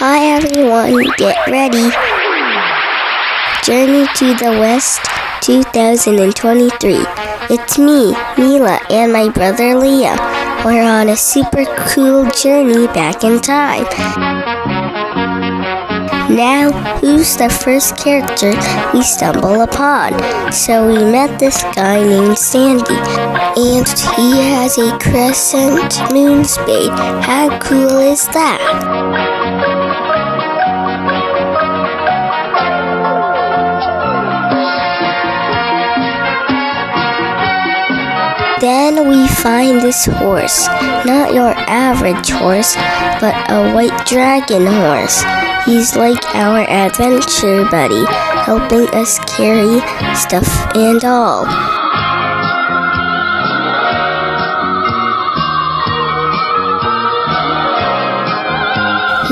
Hi everyone, get ready. Journey to the West 2023. It's me, Mila, and my brother Leah. We're on a super cool journey back in time. Now, who's the first character we stumble upon? So we met this guy named Sandy, and he has a crescent moon spade. How cool is that? Then we find this horse, not your average horse, but a white dragon horse. He's like our adventure buddy, helping us carry stuff and all.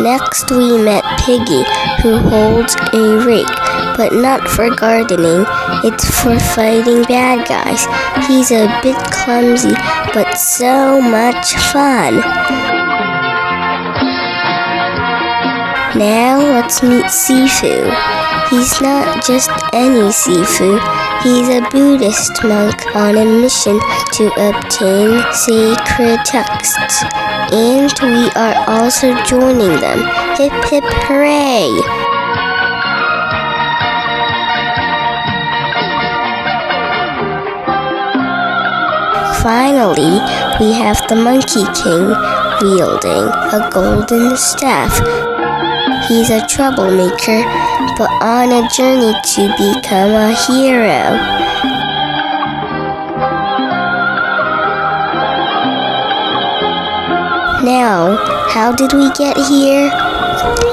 Next we met Piggy, who holds a rake, but not for gardening, it's for fighting bad guys. He's a bit clumsy, but so much fun. Now let's meet SiFu. He's not just any SiFu, he's a Buddhist monk on a mission to obtain sacred texts. And we are also joining them. Hip hip hooray! Finally, we have the Monkey King wielding a golden staff. He's a troublemaker, but on a journey to become a hero. Now, how did we get here?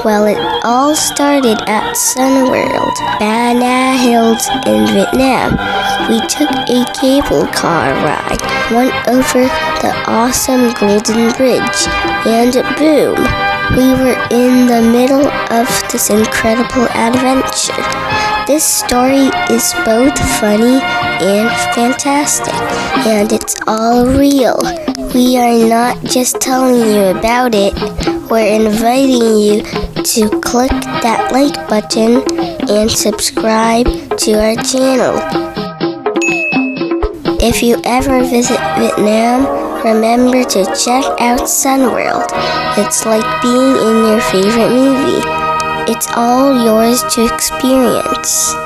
Well, it all started at SunWorld, Banana Hills in Vietnam. We took a cable car ride, went over the awesome Golden Bridge, and boom! We were in the middle of this incredible adventure. This story is both funny and fantastic, and it's all real. We are not just telling you about it, we're inviting you to click that like button and subscribe to our channel. If you ever visit Vietnam, remember to check out SunWorld. It's like being in your favorite movie. It's all yours to experience.